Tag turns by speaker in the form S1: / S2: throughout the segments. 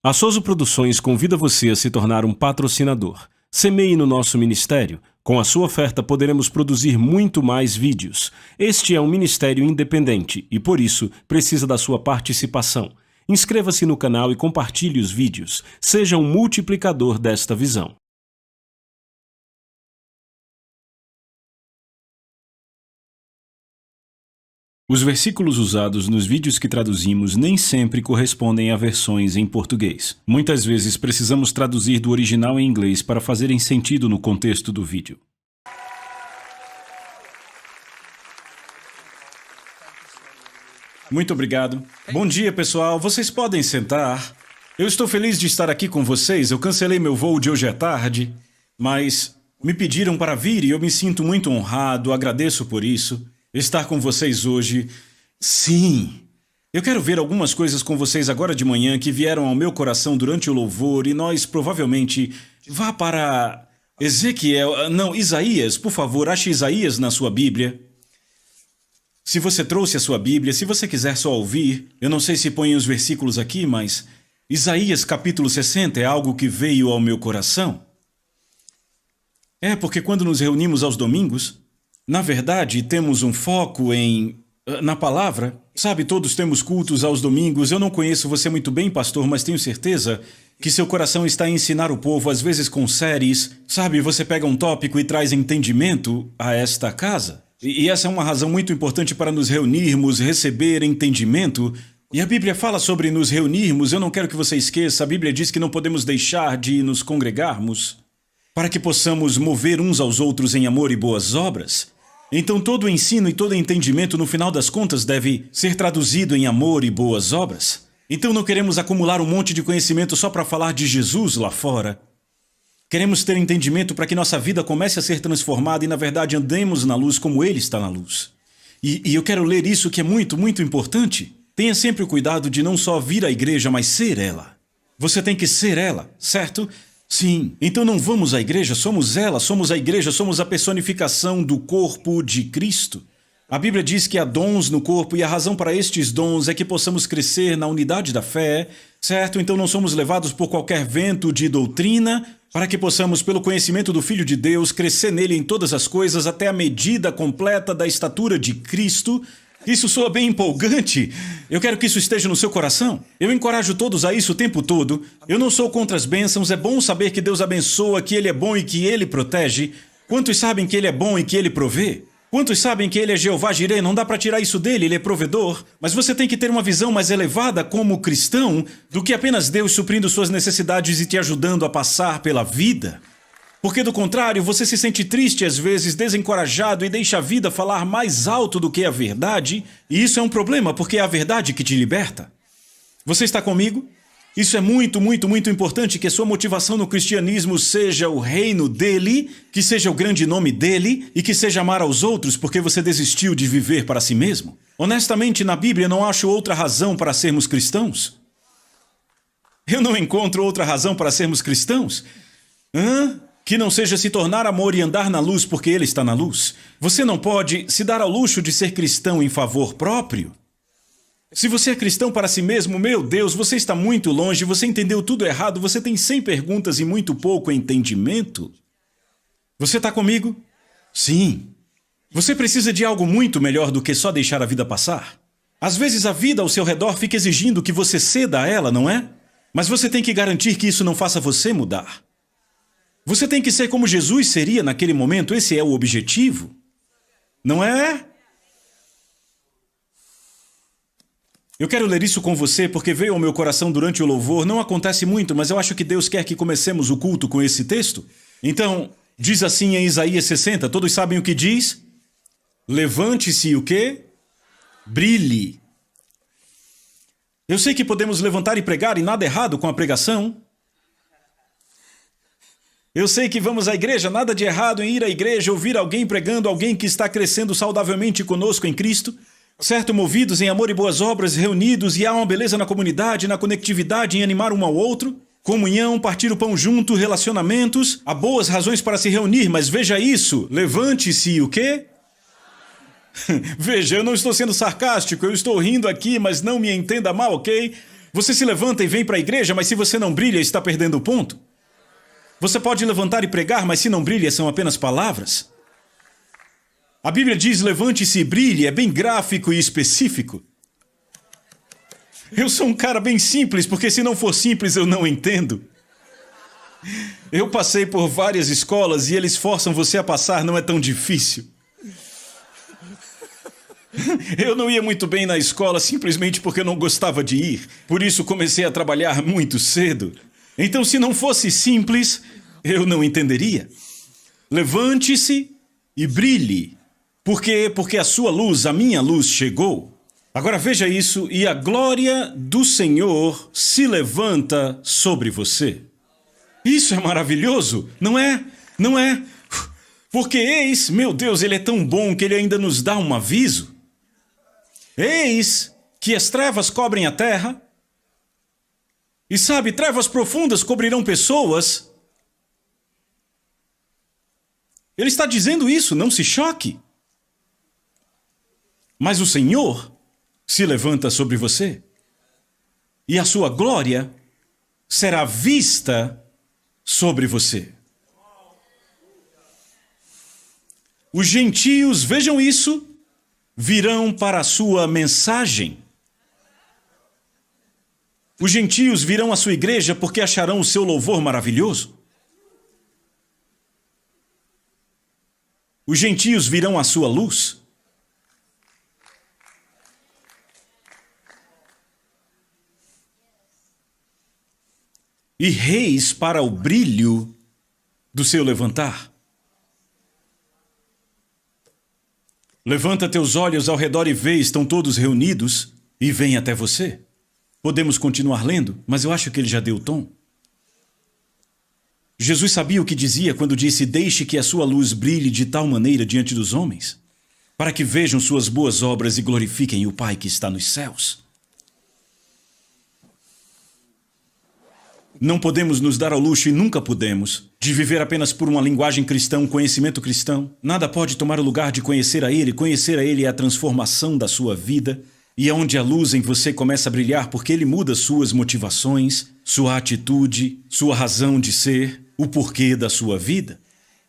S1: A Souza Produções convida você a se tornar um patrocinador. Semeie no nosso ministério. Com a sua oferta poderemos produzir muito mais vídeos. Este é um ministério independente e, por isso, precisa da sua participação. Inscreva-se no canal e compartilhe os vídeos. Seja um multiplicador desta visão. Os versículos usados nos vídeos que traduzimos nem sempre correspondem a versões em português. Muitas vezes precisamos traduzir do original em inglês para fazerem sentido no contexto do vídeo. Muito obrigado. Bom dia, pessoal. Vocês podem sentar. Eu estou feliz de estar aqui com vocês. Eu cancelei meu voo de hoje à tarde, mas me pediram para vir e eu me sinto muito honrado, agradeço por isso. Estar com vocês hoje. Sim! Eu quero ver algumas coisas com vocês agora de manhã que vieram ao meu coração durante o louvor e nós provavelmente vá para Isaías, por favor, ache Isaías na sua Bíblia. Se você trouxe a sua Bíblia, se você quiser só ouvir, eu não sei se põe os versículos aqui, mas Isaías capítulo 60 é algo que veio ao meu coração. Porque quando nos reunimos aos domingos, na verdade, temos um foco na palavra. Sabe, todos temos cultos aos domingos. Eu não conheço você muito bem, pastor, mas tenho certeza que seu coração está a ensinar o povo, às vezes com séries. Sabe, você pega um tópico e traz entendimento a esta casa. E essa é uma razão muito importante para nos reunirmos, receber entendimento. E a Bíblia fala sobre nos reunirmos. Eu não quero que você esqueça, a Bíblia diz que não podemos deixar de nos congregarmos para que possamos mover uns aos outros em amor e boas obras. Então todo o ensino e todo o entendimento, no final das contas, deve ser traduzido em amor e boas obras. Então não queremos acumular um monte de conhecimento só para falar de Jesus lá fora. Queremos ter entendimento para que nossa vida comece a ser transformada e, na verdade, andemos na luz como Ele está na luz. E eu quero ler isso que é muito, muito importante. Tenha sempre o cuidado de não só vir à igreja, mas ser ela. Você tem que ser ela, certo? Sim, então não vamos à igreja, somos ela, somos a igreja, somos a personificação do corpo de Cristo. A Bíblia diz que há dons no corpo e a razão para estes dons é que possamos crescer na unidade da fé, certo? Então não somos levados por qualquer vento de doutrina, para que possamos, pelo conhecimento do Filho de Deus, crescer nele em todas as coisas até a medida completa da estatura de Cristo. Isso soa bem empolgante. Eu quero que isso esteja no seu coração. Eu encorajo todos a isso o tempo todo. Eu não sou contra as bênçãos. É bom saber que Deus abençoa, que Ele é bom e que Ele protege. Quantos sabem que Ele é bom e que Ele provê? Quantos sabem que Ele é Jeová Jireh? Não dá para tirar isso dele, Ele é provedor. Mas você tem que ter uma visão mais elevada como cristão do que apenas Deus suprindo suas necessidades e te ajudando a passar pela vida. Porque, do contrário, você se sente triste às vezes, desencorajado e deixa a vida falar mais alto do que a verdade. E isso é um problema, porque é a verdade que te liberta. Você está comigo? Isso é muito, muito, muito importante, que a sua motivação no cristianismo seja o reino dele, que seja o grande nome dele e que seja amar aos outros porque você desistiu de viver para si mesmo. Honestamente, na Bíblia não acho outra razão para sermos cristãos. Eu não encontro outra razão para sermos cristãos. Que não seja se tornar amor e andar na luz porque Ele está na luz. Você não pode se dar ao luxo de ser cristão em favor próprio. Se você é cristão para si mesmo, meu Deus, você está muito longe, você entendeu tudo errado, você tem 100 perguntas e muito pouco entendimento. Você está comigo? Sim. Você precisa de algo muito melhor do que só deixar a vida passar. Às vezes a vida ao seu redor fica exigindo que você ceda a ela, não é? Mas você tem que garantir que isso não faça você mudar. Você tem que ser como Jesus seria naquele momento, esse é o objetivo. Não é? Eu quero ler isso com você porque veio ao meu coração durante o louvor. Não acontece muito, mas eu acho que Deus quer que comecemos o culto com esse texto. Então, diz assim em Isaías 60, todos sabem o que diz? Levante-se o quê? Brilhe. Eu sei que podemos levantar e pregar e nada errado com a pregação. Eu sei que vamos à igreja, nada de errado em ir à igreja, ouvir alguém pregando, alguém que está crescendo saudavelmente conosco em Cristo, certo? Movidos em amor e boas obras, reunidos, e há uma beleza na comunidade, na conectividade, em animar um ao outro, comunhão, partir o pão junto, relacionamentos, há boas razões para se reunir, mas veja isso, levante-se o quê? Veja, eu não estou sendo sarcástico, eu estou rindo aqui, mas não me entenda mal, ok? Você se levanta e vem para a igreja, mas se você não brilha, está perdendo o ponto. Você pode levantar e pregar, mas se não brilha, são apenas palavras. A Bíblia diz, levante-se e brilhe, é bem gráfico e específico. Eu sou um cara bem simples, porque se não for simples, eu não entendo. Eu passei por várias escolas e eles forçam você a passar, não é tão difícil. Eu não ia muito bem na escola simplesmente porque eu não gostava de ir. Por isso comecei a trabalhar muito cedo. Então, se não fosse simples, eu não entenderia. Levante-se e brilhe. Por quê? Porque a sua luz, a minha luz, chegou. Agora veja isso, e a glória do Senhor se levanta sobre você. Isso é maravilhoso, não é? Não é? Porque eis, meu Deus, ele é tão bom que ele ainda nos dá um aviso. Eis que as trevas cobrem a terra. E sabe, trevas profundas cobrirão pessoas. Ele está dizendo isso, não se choque. Mas o Senhor se levanta sobre você. E a sua glória será vista sobre você. Os gentios, vejam isso, virão para a sua mensagem. Os gentios virão à sua igreja porque acharão o seu louvor maravilhoso. Os gentios virão à sua luz. E reis para o brilho do seu levantar. Levanta teus olhos ao redor e vê, estão todos reunidos e vêm até você. Podemos continuar lendo, mas eu acho que ele já deu o tom. Jesus sabia o que dizia quando disse, deixe que a sua luz brilhe de tal maneira diante dos homens, para que vejam suas boas obras e glorifiquem o Pai que está nos céus. Não podemos nos dar ao luxo, e nunca pudemos, de viver apenas por uma linguagem cristã, um conhecimento cristão. Nada pode tomar o lugar de conhecer a Ele. Conhecer a Ele é a transformação da sua vida, e é onde a luz em você começa a brilhar, porque Ele muda suas motivações, sua atitude, sua razão de ser, o porquê da sua vida.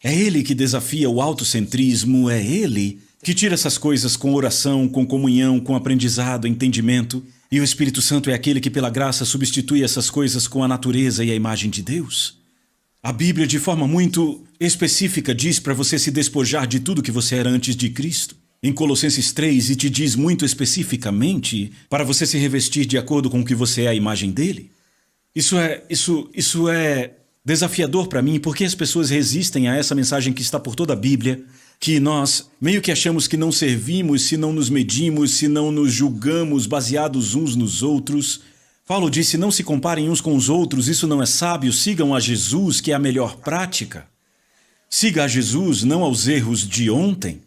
S1: É Ele que desafia o autocentrismo, é Ele que tira essas coisas com oração, com comunhão, com aprendizado, entendimento. E o Espírito Santo é aquele que, pela graça, substitui essas coisas com a natureza e a imagem de Deus. A Bíblia, de forma muito específica, diz para você se despojar de tudo que você era antes de Cristo. Em Colossenses 3, e te diz muito especificamente para você se revestir de acordo com o que você é a imagem dele. Isso é desafiador para mim, porque as pessoas resistem a essa mensagem que está por toda a Bíblia, que nós meio que achamos que não servimos se não nos medimos, se não nos julgamos baseados uns nos outros. Paulo disse, não se comparem uns com os outros, isso não é sábio, sigam a Jesus, que é a melhor prática. Siga a Jesus, não aos erros de ontem.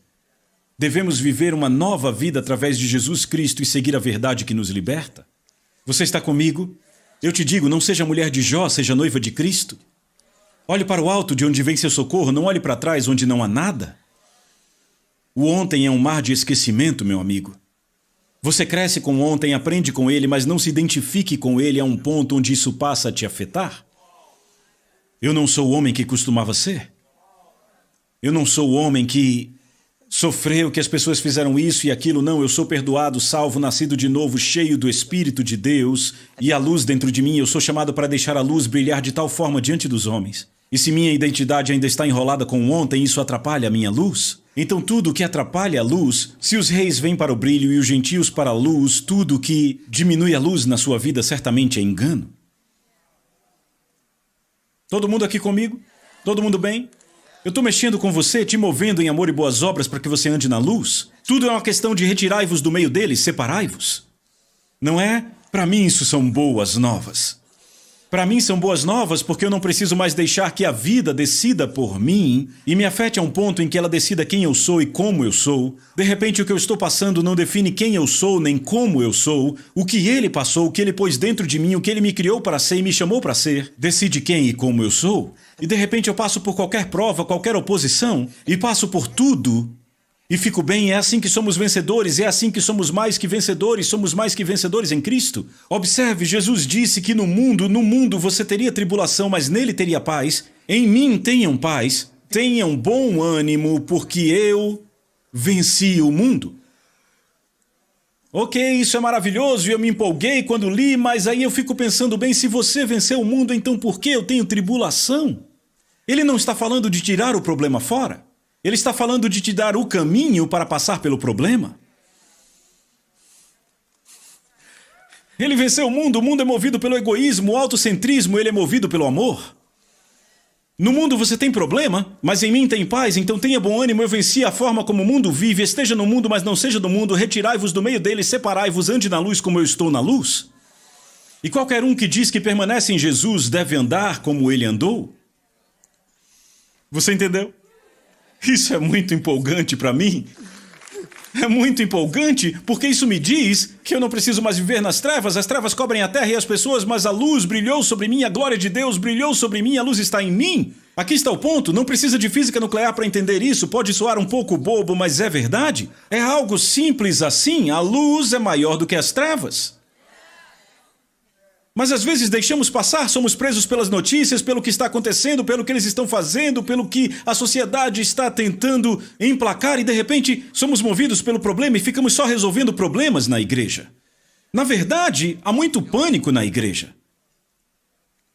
S1: Devemos viver uma nova vida através de Jesus Cristo e seguir a verdade que nos liberta. Você está comigo? Eu te digo, não seja mulher de Jó, seja noiva de Cristo. Olhe para o alto de onde vem seu socorro, não olhe para trás onde não há nada. O ontem é um mar de esquecimento, meu amigo. Você cresce com o ontem, aprende com ele, mas não se identifique com ele a um ponto onde isso passa a te afetar. Eu não sou o homem que costumava ser. Eu não sou o homem que sofreu, que as pessoas fizeram isso e aquilo. Não, eu sou perdoado, salvo, nascido de novo, cheio do Espírito de Deus e a luz dentro de mim. Eu sou chamado para deixar a luz brilhar de tal forma diante dos homens. E se minha identidade ainda está enrolada com o ontem, isso atrapalha a minha luz? Então tudo que atrapalha a luz, se os reis vêm para o brilho e os gentios para a luz, tudo que diminui a luz na sua vida certamente é engano. Todo mundo aqui comigo? Todo mundo bem? Eu estou mexendo com você, te movendo em amor e boas obras para que você ande na luz. Tudo é uma questão de retirai-vos do meio deles, separai-vos. Não é? Para mim isso são boas novas. Para mim são boas novas porque eu não preciso mais deixar que a vida decida por mim e me afete a um ponto em que ela decida quem eu sou e como eu sou. De repente o que eu estou passando não define quem eu sou nem como eu sou. O que ele passou, o que ele pôs dentro de mim, o que ele me criou para ser e me chamou para ser, decide quem e como eu sou. E de repente eu passo por qualquer prova, qualquer oposição e passo por tudo e fico bem, é assim que somos vencedores, é assim que somos mais que vencedores em Cristo. Observe, Jesus disse que no mundo você teria tribulação, mas nele teria paz. Em mim tenham paz, tenham bom ânimo, porque eu venci o mundo. Ok, isso é maravilhoso e eu me empolguei quando li, mas aí eu fico pensando, bem, se você venceu o mundo, então por que eu tenho tribulação? Ele não está falando de tirar o problema fora. Ele está falando de te dar o caminho para passar pelo problema. Ele venceu o mundo é movido pelo egoísmo, o autocentrismo, ele é movido pelo amor. No mundo você tem problema, mas em mim tem paz, então tenha bom ânimo, eu venci a forma como o mundo vive, esteja no mundo, mas não seja do mundo, retirai-vos do meio dele, separai-vos, ande na luz como eu estou na luz. E qualquer um que diz que permanece em Jesus deve andar como ele andou. Você entendeu? Isso é muito empolgante para mim. É muito empolgante, porque isso me diz que eu não preciso mais viver nas trevas, as trevas cobrem a terra e as pessoas, mas a luz brilhou sobre mim, a glória de Deus brilhou sobre mim, a luz está em mim. Aqui está o ponto, não precisa de física nuclear para entender isso, pode soar um pouco bobo, mas é verdade. É algo simples assim, a luz é maior do que as trevas. Mas às vezes deixamos passar, somos presos pelas notícias, pelo que está acontecendo, pelo que eles estão fazendo, pelo que a sociedade está tentando emplacar e de repente somos movidos pelo problema e ficamos só resolvendo problemas na igreja. Na verdade, há muito pânico na igreja.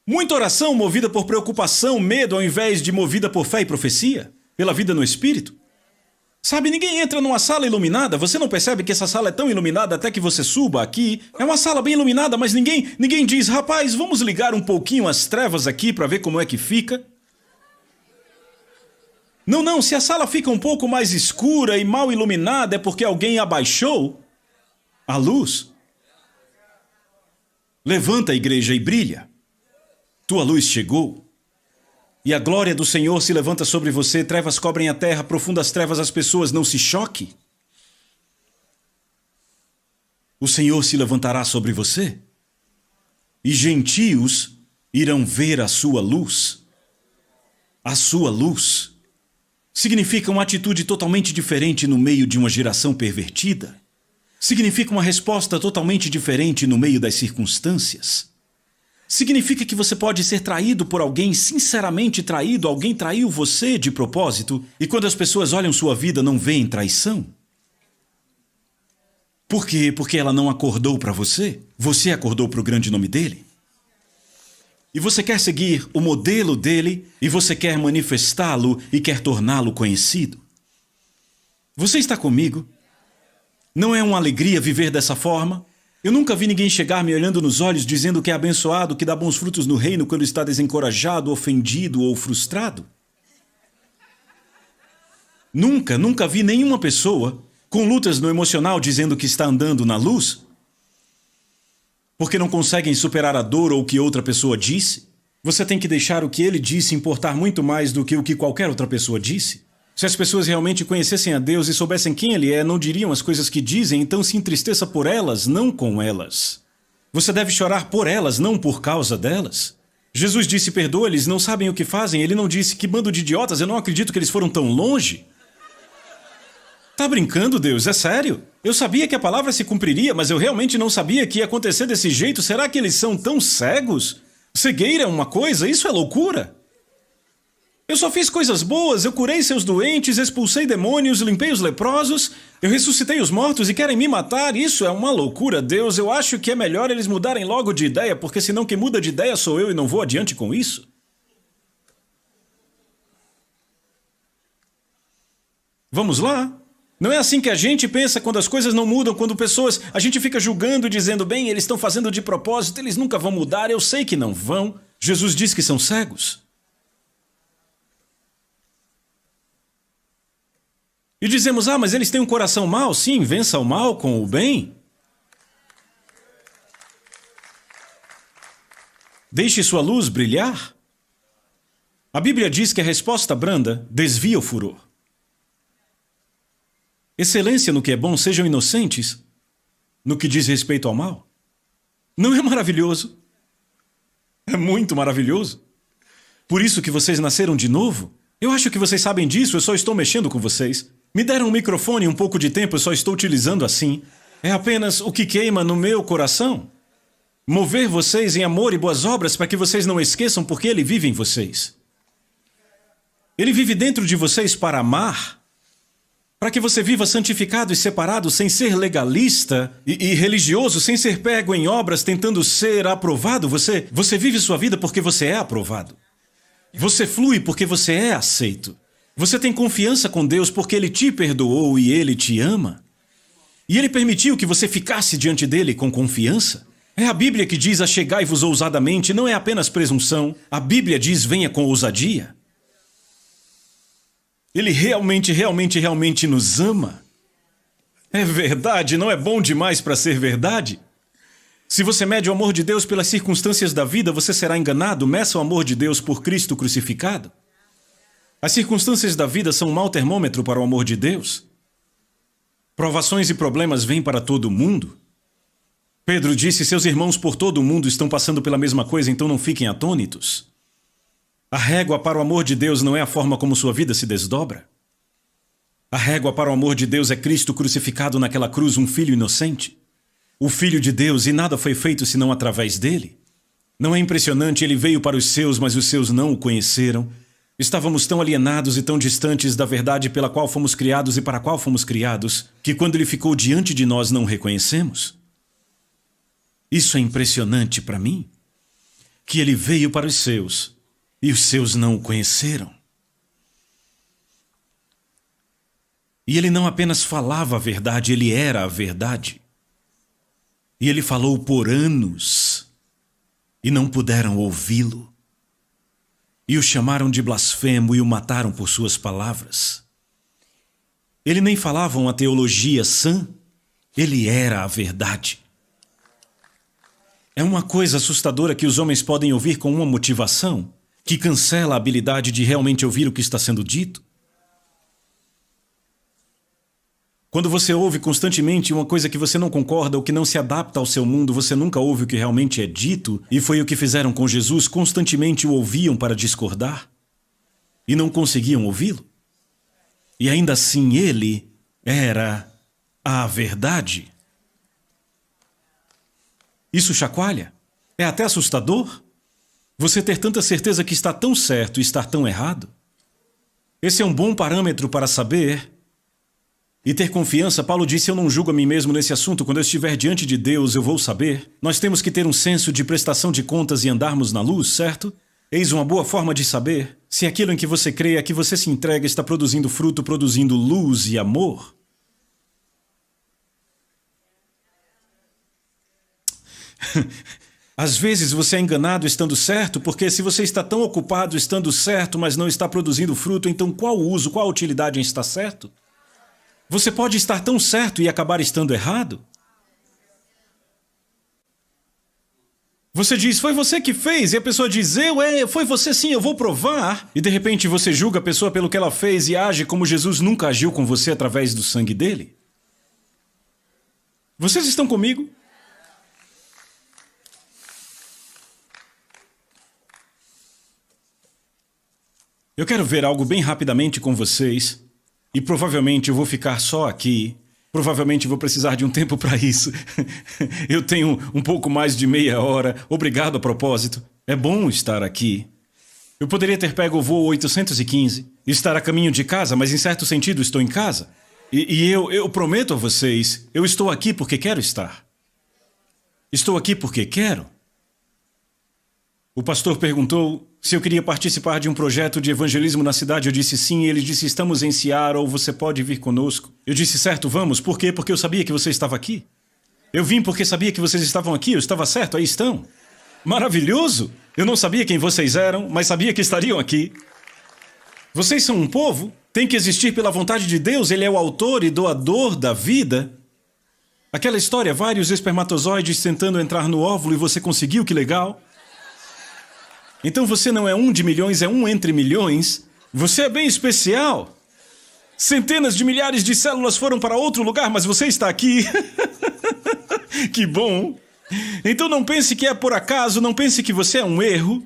S1: Muita oração movida por preocupação, medo, ao invés de movida por fé e profecia, pela vida no Espírito. Sabe, ninguém entra numa sala iluminada, você não percebe que essa sala é tão iluminada até que você suba aqui. É uma sala bem iluminada, mas ninguém diz, rapaz, vamos ligar um pouquinho as trevas aqui para ver como é que fica. Não, se a sala fica um pouco mais escura e mal iluminada é porque alguém abaixou a luz. Levanta a igreja e brilha. Tua luz chegou. E a glória do Senhor se levanta sobre você, trevas cobrem a terra, profundas trevas as pessoas, não se choque. O Senhor se levantará sobre você, e gentios irão ver a sua luz. A sua luz significa uma atitude totalmente diferente no meio de uma geração pervertida. Significa uma resposta totalmente diferente no meio das circunstâncias. Significa que você pode ser traído por alguém, sinceramente traído, alguém traiu você de propósito, e quando as pessoas olham sua vida não veem traição. Por quê? Porque ela não acordou para você, você acordou para o grande nome dele. E você quer seguir o modelo dele, e você quer manifestá-lo e quer torná-lo conhecido. Você está comigo? Não é uma alegria viver dessa forma? Eu nunca vi ninguém chegar me olhando nos olhos dizendo que é abençoado, que dá bons frutos no reino quando está desencorajado, ofendido ou frustrado. Nunca vi nenhuma pessoa com lutas no emocional dizendo que está andando na luz, porque não conseguem superar a dor ou o que outra pessoa disse. Você tem que deixar o que ele disse importar muito mais do que o que qualquer outra pessoa disse. Se as pessoas realmente conhecessem a Deus e soubessem quem Ele é, não diriam as coisas que dizem, então se entristeça por elas, não com elas. Você deve chorar por elas, não por causa delas. Jesus disse, perdoa-lhes, não sabem o que fazem. Ele não disse, que bando de idiotas, eu não acredito que eles foram tão longe. Tá brincando, Deus? É sério? Eu sabia que a palavra se cumpriria, mas eu realmente não sabia que ia acontecer desse jeito. Será que eles são tão cegos? Cegueira é uma coisa? Isso é loucura? Eu só fiz coisas boas, eu curei seus doentes, expulsei demônios, limpei os leprosos, eu ressuscitei os mortos e querem me matar. Isso é uma loucura, Deus. Eu acho que é melhor eles mudarem logo de ideia, porque senão quem muda de ideia sou eu e não vou adiante com isso. Vamos lá. Não é assim que a gente pensa quando as coisas não mudam, quando pessoas... A gente fica julgando, dizendo, bem, eles estão fazendo de propósito, eles nunca vão mudar, eu sei que não vão. Jesus diz que são cegos. E dizemos, mas eles têm um coração mau. Sim, vença o mal com o bem. Deixe sua luz brilhar. A Bíblia diz que a resposta branda desvia o furor. Excelência no que é bom, sejam inocentes no que diz respeito ao mal. Não é maravilhoso? É muito maravilhoso. Por isso que vocês nasceram de novo. Eu acho que vocês sabem disso, eu só estou mexendo com vocês. Me deram um microfone e um pouco de tempo, eu só estou utilizando assim. É apenas o que queima no meu coração. Mover vocês em amor e boas obras para que vocês não esqueçam porque Ele vive em vocês. Ele vive dentro de vocês para amar, para que você viva santificado e separado, sem ser legalista e religioso, sem ser pego em obras, tentando ser aprovado. Você vive sua vida porque você é aprovado. Você flui porque você é aceito. Você tem confiança com Deus porque Ele te perdoou e Ele te ama. E Ele permitiu que você ficasse diante dEle com confiança. É a Bíblia que diz: achegai-vos ousadamente, não é apenas presunção. A Bíblia diz: venha com ousadia. Ele realmente nos ama. É verdade, não é bom demais para ser verdade? Se você mede o amor de Deus pelas circunstâncias da vida, você será enganado. Meça o amor de Deus por Cristo crucificado. As circunstâncias da vida são um mau termômetro para o amor de Deus. Provações e problemas vêm para todo mundo. Pedro disse: seus irmãos por todo o mundo estão passando pela mesma coisa, então não fiquem atônitos. A régua para o amor de Deus não é a forma como sua vida se desdobra. A régua para o amor de Deus é Cristo crucificado naquela cruz, um filho inocente. O Filho de Deus, e nada foi feito senão através dele. Não é impressionante? Ele veio para os seus, mas os seus não o conheceram. Estávamos tão alienados e tão distantes da verdade pela qual fomos criados e para a qual fomos criados, que quando ele ficou diante de nós não o reconhecemos. Isso é impressionante para mim, que ele veio para os seus, e os seus não o conheceram. E ele não apenas falava a verdade, ele era a verdade. E ele falou por anos, e não puderam ouvi-lo. E o chamaram de blasfemo e o mataram por suas palavras. Ele nem falava uma teologia sã, ele era a verdade. É uma coisa assustadora que os homens podem ouvir com uma motivação que cancela a habilidade de realmente ouvir o que está sendo dito. Quando você ouve constantemente uma coisa que você não concorda ou que não se adapta ao seu mundo, você nunca ouve o que realmente é dito, e foi o que fizeram com Jesus, constantemente o ouviam para discordar, e não conseguiam ouvi-lo. E ainda assim ele era a verdade. Isso chacoalha? É até assustador? Você ter tanta certeza que está tão certo e estar tão errado? Esse é um bom parâmetro para saber e ter confiança. Paulo disse: eu não julgo a mim mesmo nesse assunto, quando eu estiver diante de Deus eu vou saber. Nós temos que ter um senso de prestação de contas e andarmos na luz, certo? Eis uma boa forma de saber se aquilo em que você crê, a que você se entrega, está produzindo fruto, produzindo luz e amor. Às vezes você é enganado estando certo, porque se você está tão ocupado estando certo, mas não está produzindo fruto, então qual o uso, qual a utilidade em estar certo? Você pode estar tão certo e acabar estando errado. Você diz: foi você que fez, e a pessoa diz: foi você sim, eu vou provar. E de repente você julga a pessoa pelo que ela fez e age como Jesus nunca agiu com você através do sangue dele. Vocês estão comigo? Eu quero ver algo bem rapidamente com vocês, e provavelmente eu vou ficar só aqui. Provavelmente vou precisar de um tempo para isso. Eu tenho um pouco mais de meia hora. Obrigado a propósito. É bom estar aqui. Eu poderia ter pego o voo 815 e estar a caminho de casa, mas em certo sentido estou em casa. E eu prometo a vocês, eu estou aqui porque quero estar. Estou aqui porque quero. O pastor perguntou se eu queria participar de um projeto de evangelismo na cidade. Eu disse sim, e ele disse: estamos em Seattle, você pode vir conosco. Eu disse: certo, vamos. Por quê? Porque eu sabia que você estava aqui. Eu vim porque sabia que vocês estavam aqui, eu estava certo, aí estão. Maravilhoso! Eu não sabia quem vocês eram, mas sabia que estariam aqui. Vocês são um povo, tem que existir pela vontade de Deus, Ele é o autor e doador da vida. Aquela história, vários espermatozoides tentando entrar no óvulo e você conseguiu, que legal. Então você não é um de milhões, é um entre milhões. Você é bem especial. Centenas de milhares de células foram para outro lugar, mas você está aqui. Que bom. Então não pense que é por acaso, não pense que você é um erro.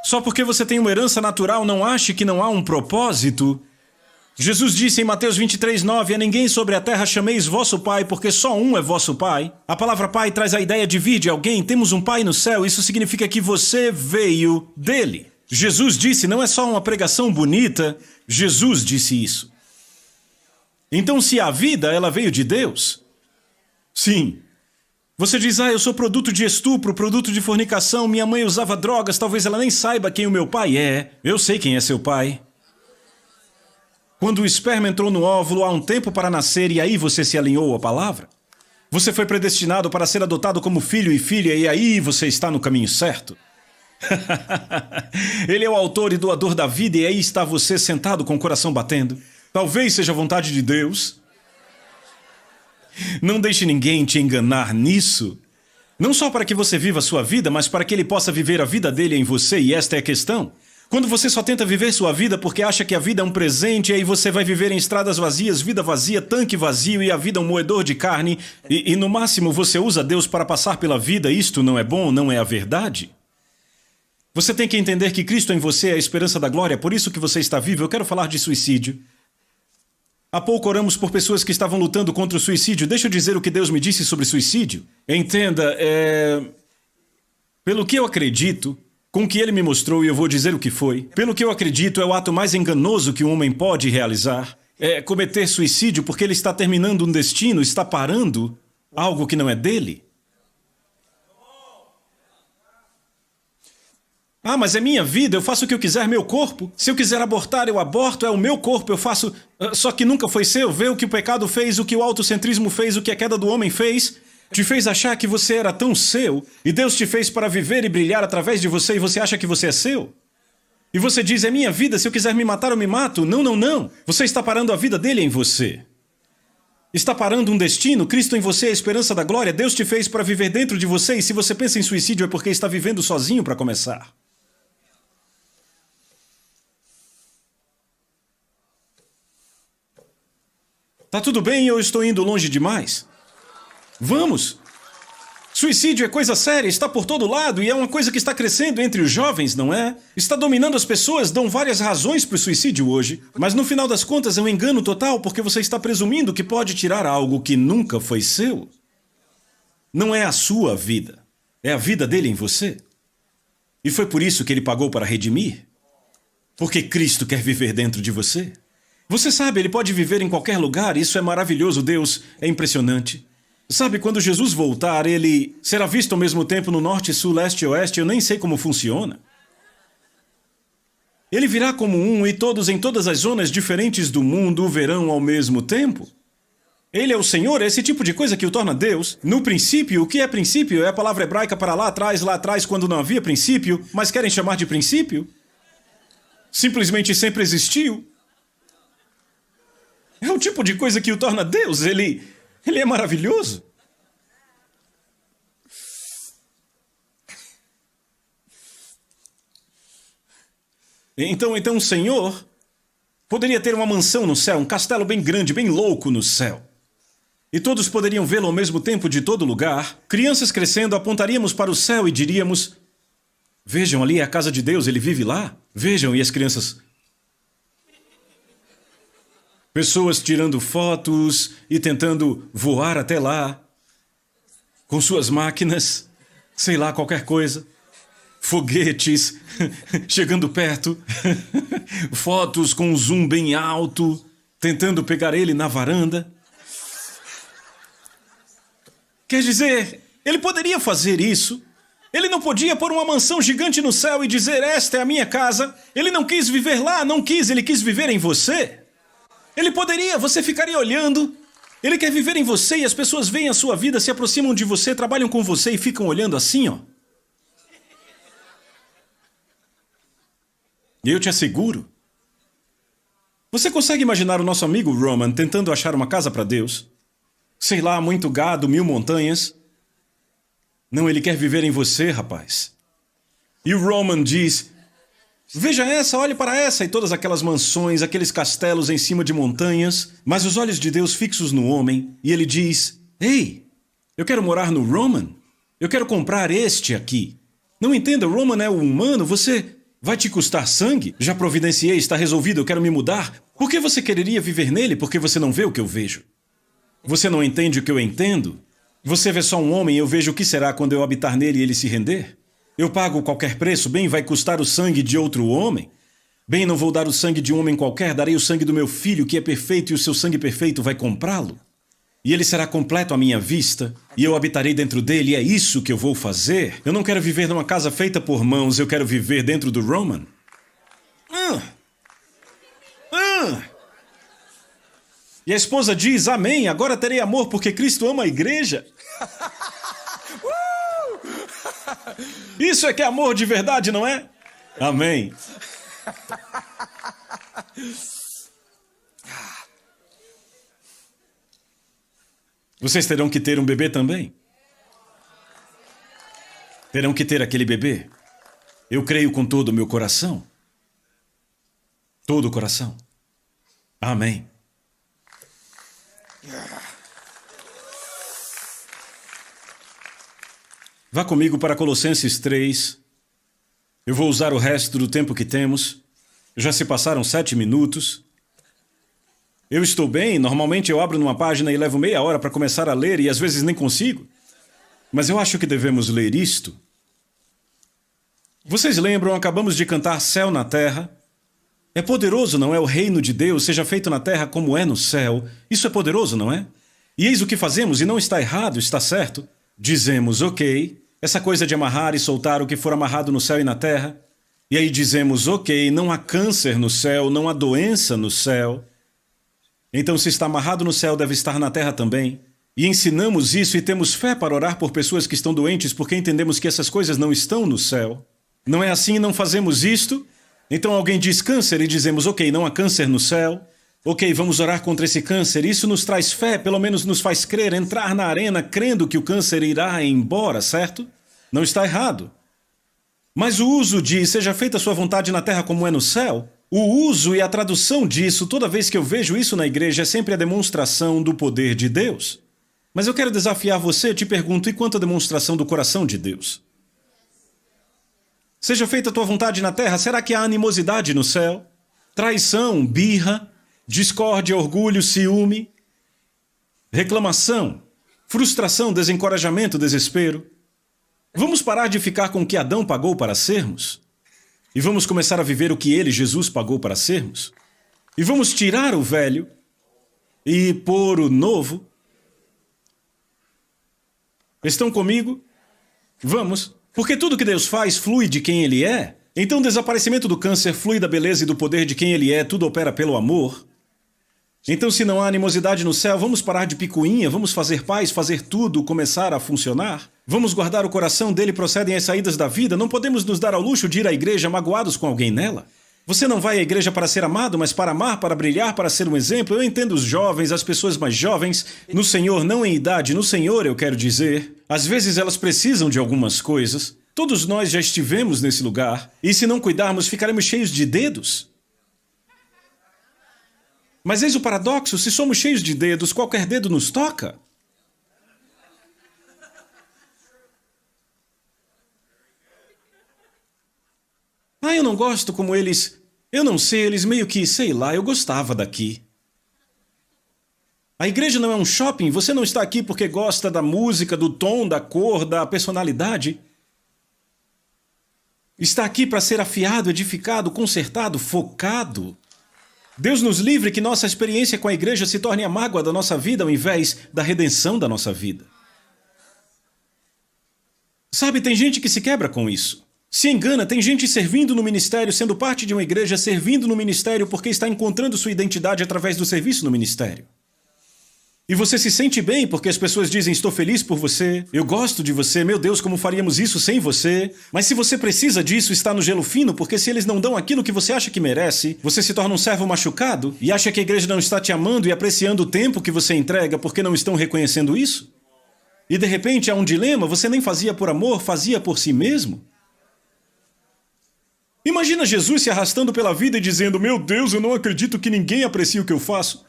S1: Só porque você tem uma herança natural, não ache que não há um propósito. Jesus disse em Mateus 23:9: a ninguém sobre a terra chameis vosso Pai, porque só um é vosso Pai. A palavra Pai traz a ideia de vir de alguém. Temos um Pai no céu, isso significa que você veio dele. Jesus disse, não é só uma pregação bonita, Jesus disse isso. Então, se a vida, ela veio de Deus? Sim. Você diz, eu sou produto de estupro, produto de fornicação, minha mãe usava drogas, talvez ela nem saiba quem o meu pai é. Eu sei quem é seu pai. Quando o esperma entrou no óvulo, há um tempo para nascer e aí você se alinhou à palavra. Você foi predestinado para ser adotado como filho e filha e aí você está no caminho certo. Ele é o autor e doador da vida e aí está você sentado com o coração batendo. Talvez seja a vontade de Deus. Não deixe ninguém te enganar nisso. Não só para que você viva a sua vida, mas para que ele possa viver a vida dele em você, e esta é a questão. Quando você só tenta viver sua vida porque acha que a vida é um presente, aí você vai viver em estradas vazias, vida vazia, tanque vazio e a vida é um moedor de carne, e no máximo você usa Deus para passar pela vida, isto não é bom, não é a verdade. Você tem que entender que Cristo em você é a esperança da glória, por isso que você está vivo. Eu quero falar de suicídio. Há pouco oramos por pessoas que estavam lutando contra o suicídio. Deixa eu dizer o que Deus me disse sobre suicídio. Entenda, pelo que eu acredito, com o que ele me mostrou, e eu vou dizer o que foi. Pelo que eu acredito, é o ato mais enganoso que um homem pode realizar. É cometer suicídio porque ele está terminando um destino, está parando algo que não é dele. Mas é minha vida, eu faço o que eu quiser, meu corpo. Se eu quiser abortar, eu aborto, é o meu corpo, eu faço... Só que nunca foi seu, vê o que o pecado fez, o que o autocentrismo fez, o que a queda do homem fez. Te fez achar que você era tão seu, e Deus te fez para viver e brilhar através de você, e você acha que você é seu? E você diz, é minha vida, se eu quiser me matar, eu me mato. Não, não, não. Você está parando a vida dele em você. Está parando um destino, Cristo em você é a esperança da glória, Deus te fez para viver dentro de você, e se você pensa em suicídio é porque está vivendo sozinho para começar. Tá tudo bem, eu estou indo longe demais? Vamos! Suicídio é coisa séria, está por todo lado e é uma coisa que está crescendo entre os jovens, não é? Está dominando as pessoas, dão várias razões para o suicídio hoje. Mas no final das contas é um engano total porque você está presumindo que pode tirar algo que nunca foi seu. Não é a sua vida, é a vida dele em você. E foi por isso que ele pagou para redimir. Porque Cristo quer viver dentro de você. Você sabe, ele pode viver em qualquer lugar, isso é maravilhoso, Deus, é impressionante. Sabe, quando Jesus voltar, ele será visto ao mesmo tempo no norte, sul, leste e oeste, eu nem sei como funciona. Ele virá como um e todos em todas as zonas diferentes do mundo o verão ao mesmo tempo. Ele é o Senhor, é esse tipo de coisa que o torna Deus. No princípio, o que é princípio? É a palavra hebraica para lá atrás, quando não havia princípio, mas querem chamar de princípio? Simplesmente sempre existiu. É o tipo de coisa que o torna Deus, ele é maravilhoso. Então o Senhor poderia ter uma mansão no céu, um castelo bem grande, bem louco no céu. E todos poderiam vê-lo ao mesmo tempo de todo lugar. Crianças crescendo, apontaríamos para o céu e diríamos, vejam, ali é a casa de Deus, ele vive lá. Vejam, e as crianças... Pessoas tirando fotos e tentando voar até lá, com suas máquinas, sei lá, qualquer coisa. Foguetes, chegando perto, fotos com um zoom bem alto, tentando pegar ele na varanda. Quer dizer, ele poderia fazer isso. Ele não podia pôr uma mansão gigante no céu e dizer, esta é a minha casa. Ele não quis viver lá, não quis, ele quis viver em você. Ele poderia, você ficaria olhando. Ele quer viver em você e as pessoas veem a sua vida, se aproximam de você, trabalham com você e ficam olhando assim, ó. E eu te asseguro. Você consegue imaginar o nosso amigo Roman tentando achar uma casa para Deus? Sei lá, muito gado, 1000 montanhas. Não, ele quer viver em você, rapaz. E o Roman diz... Veja essa, olhe para essa, e todas aquelas mansões, aqueles castelos em cima de montanhas, mas os olhos de Deus fixos no homem, e ele diz, ei, eu quero morar no Roman, eu quero comprar este aqui. Não entenda, o Roman é o humano, você vai te custar sangue? Já providenciei, está resolvido, eu quero me mudar. Por que você quereria viver nele? Porque você não vê o que eu vejo. Você não entende o que eu entendo? Você vê só um homem e eu vejo o que será quando eu habitar nele e ele se render? Eu pago qualquer preço, bem, vai custar o sangue de outro homem? Bem, não vou dar o sangue de um homem qualquer, darei o sangue do meu filho, que é perfeito, e o seu sangue perfeito vai comprá-lo. E ele será completo à minha vista, e eu habitarei dentro dele, e é isso que eu vou fazer. Eu não quero viver numa casa feita por mãos, eu quero viver dentro do Roman. E a esposa diz, amém, agora terei amor porque Cristo ama a igreja. Isso é que é amor de verdade, não é? Amém. Vocês terão que ter um bebê também. Terão que ter aquele bebê. Eu creio com todo o meu coração. Todo o coração. Amém. Vá comigo para Colossenses 3. Eu vou usar o resto do tempo que temos. Já se passaram 7 minutos. Eu estou bem, normalmente eu abro numa página e levo meia hora para começar a ler e às vezes nem consigo. Mas eu acho que devemos ler isto. Vocês lembram, acabamos de cantar Céu na Terra. É poderoso, não é? O reino de Deus seja feito na terra como é no céu. Isso é poderoso, não é? E eis o que fazemos, e não está errado, está certo. Dizemos, ok, essa coisa de amarrar e soltar o que for amarrado no céu e na terra. E aí dizemos, ok, não há câncer no céu, não há doença no céu. Então, se está amarrado no céu, deve estar na terra também. E ensinamos isso e temos fé para orar por pessoas que estão doentes porque entendemos que essas coisas não estão no céu. Não é assim, não fazemos isto? Então alguém diz câncer e dizemos, ok, não há câncer no céu. Ok, vamos orar contra esse câncer. Isso nos traz fé, pelo menos nos faz crer, entrar na arena crendo que o câncer irá embora, certo? Não está errado. Mas o uso de seja feita a sua vontade na terra como é no céu, o uso e a tradução disso, toda vez que eu vejo isso na igreja, é sempre a demonstração do poder de Deus. Mas eu quero desafiar você, te pergunto, e quanto à demonstração do coração de Deus? Seja feita a tua vontade na terra, será que há animosidade no céu? Traição, birra, discórdia, orgulho, ciúme, reclamação, frustração, desencorajamento, desespero? Vamos parar de ficar com o que Adão pagou para sermos? E vamos começar a viver o que ele, Jesus, pagou para sermos? E vamos tirar o velho e pôr o novo? Estão comigo? Vamos. Porque tudo que Deus faz flui de quem Ele é. Então o desaparecimento do câncer flui da beleza e do poder de quem Ele é. Tudo opera pelo amor. Então se não há animosidade no céu, vamos parar de picuinha, vamos fazer paz, fazer tudo começar a funcionar. Vamos guardar o coração dele, procedem as saídas da vida. Não podemos nos dar ao luxo de ir à igreja magoados com alguém nela. Você não vai à igreja para ser amado, mas para amar, para brilhar, para ser um exemplo. Eu entendo os jovens, as pessoas mais jovens, no Senhor, não em idade, no Senhor eu quero dizer. Às vezes elas precisam de algumas coisas. Todos nós já estivemos nesse lugar. E se não cuidarmos, ficaremos cheios de dedos. Mas eis o paradoxo, se somos cheios de dedos, qualquer dedo nos toca. Ah, eu não gosto como eles... Eu não sei, eles meio que, sei lá, eu gostava daqui. A igreja não é um shopping, você não está aqui porque gosta da música, do tom, da cor, da personalidade. Está aqui para ser afiado, edificado, consertado, focado. Deus nos livre que nossa experiência com a igreja se torne a mágoa da nossa vida ao invés da redenção da nossa vida. Sabe, tem gente que se quebra com isso. Se engana, tem gente servindo no ministério, sendo parte de uma igreja, servindo no ministério porque está encontrando sua identidade através do serviço no ministério. E você se sente bem porque as pessoas dizem, estou feliz por você, eu gosto de você, meu Deus, como faríamos isso sem você? Mas se você precisa disso, está no gelo fino, porque se eles não dão aquilo que você acha que merece, você se torna um servo machucado e acha que a igreja não está te amando e apreciando o tempo que você entrega porque não estão reconhecendo isso? E de repente há um dilema, você nem fazia por amor, fazia por si mesmo? Imagina Jesus se arrastando pela vida e dizendo, meu Deus, eu não acredito que ninguém aprecie o que eu faço.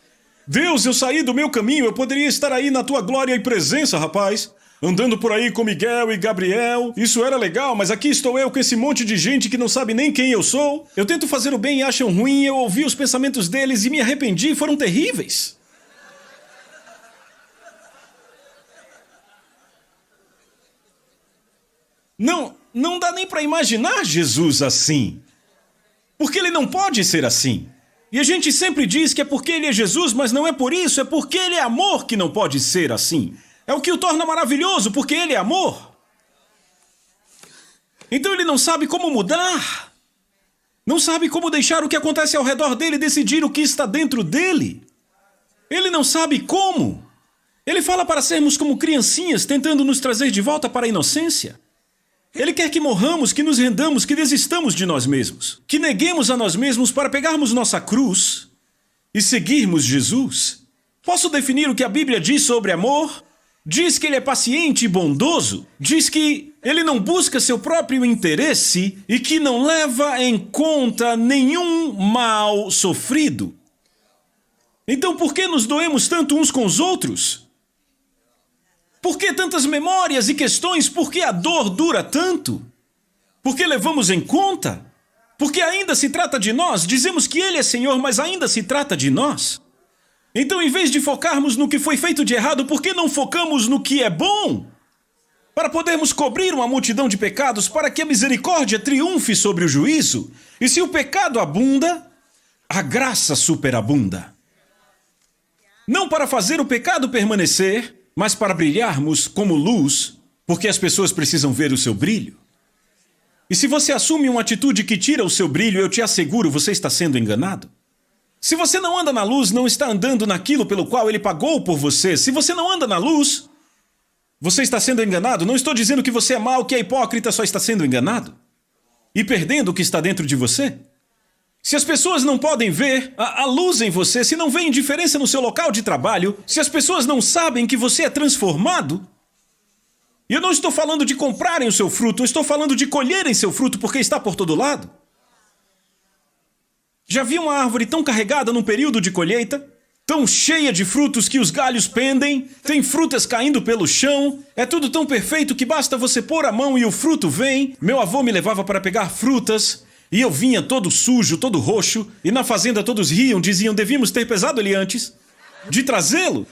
S1: Deus, eu saí do meu caminho, eu poderia estar aí na tua glória e presença, rapaz. andando por aí com Miguel e Gabriel. Isso era legal, mas aqui estou eu com esse monte de gente que não sabe nem quem eu sou. Eu tento fazer o bem e acham ruim, eu ouvi os pensamentos deles e me arrependi, foram terríveis. Não dá nem para imaginar Jesus assim. Porque ele não pode ser assim. E a gente sempre diz que é porque ele é Jesus, mas não é por isso, é porque ele é amor que não pode ser assim. É o que o torna maravilhoso, porque ele é amor. Então ele não sabe como mudar. Não sabe como deixar o que acontece ao redor dele decidir o que está dentro dele. Ele não sabe como. Ele fala para sermos como criancinhas, tentando nos trazer de volta para a inocência. Ele quer que morramos, que nos rendamos, que desistamos de nós mesmos. Que neguemos a nós mesmos para pegarmos nossa cruz e seguirmos Jesus. Posso definir o que a Bíblia diz sobre amor? Diz que ele é paciente e bondoso. Diz que ele não busca seu próprio interesse e que não leva em conta nenhum mal sofrido. Então por que nos doemos tanto uns com os outros? Por que tantas memórias e questões? Por que a dor dura tanto? Por que levamos em conta? Porque ainda se trata de nós. Dizemos que Ele é Senhor, mas ainda se trata de nós. Então, em vez de focarmos no que foi feito de errado, por que não focamos no que é bom? Para podermos cobrir uma multidão de pecados, para que a misericórdia triunfe sobre o juízo. E se o pecado abunda, a graça superabunda. Não para fazer o pecado permanecer, mas para brilharmos como luz, porque as pessoas precisam ver o seu brilho. E se você assume uma atitude que tira o seu brilho, eu te asseguro, você está sendo enganado. Se você não anda na luz, não está andando naquilo pelo qual ele pagou por você. Se você não anda na luz, você está sendo enganado. Não estou dizendo que você é mau, que é hipócrita, só está sendo enganado. E perdendo o que está dentro de você. Se as pessoas não podem ver a luz em você, se não veem diferença no seu local de trabalho, se as pessoas não sabem que você é transformado, e eu não estou falando de comprarem o seu fruto, eu estou falando de colherem seu fruto porque está por todo lado. Já vi uma árvore tão carregada num período de colheita, tão cheia de frutos que os galhos pendem, tem frutas caindo pelo chão, é tudo tão perfeito que basta você pôr a mão e o fruto vem. Meu avô me levava para pegar frutas, e eu vinha todo sujo, todo roxo, e na fazenda todos riam, diziam, devíamos ter pesado ele antes de trazê-lo.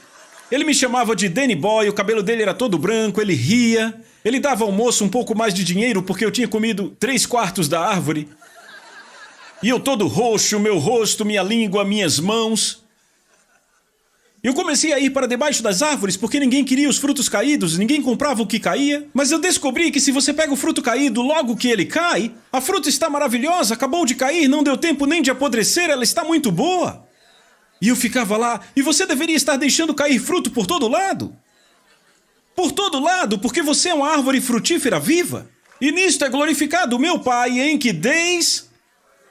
S1: Ele me chamava de Danny Boy, o cabelo dele era todo branco, ele ria, ele dava ao moço um pouco mais de dinheiro porque eu tinha comido 3/4 da árvore. E eu todo roxo, meu rosto, minha língua, minhas mãos. Eu comecei a ir para debaixo das árvores porque ninguém queria os frutos caídos, ninguém comprava o que caía. Mas eu descobri que se você pega o fruto caído logo que ele cai, a fruta está maravilhosa, acabou de cair, não deu tempo nem de apodrecer, ela está muito boa. E eu ficava lá, e você deveria estar deixando cair fruto por todo lado. Por todo lado, porque você é uma árvore frutífera viva. E nisto é glorificado o meu Pai, em que deis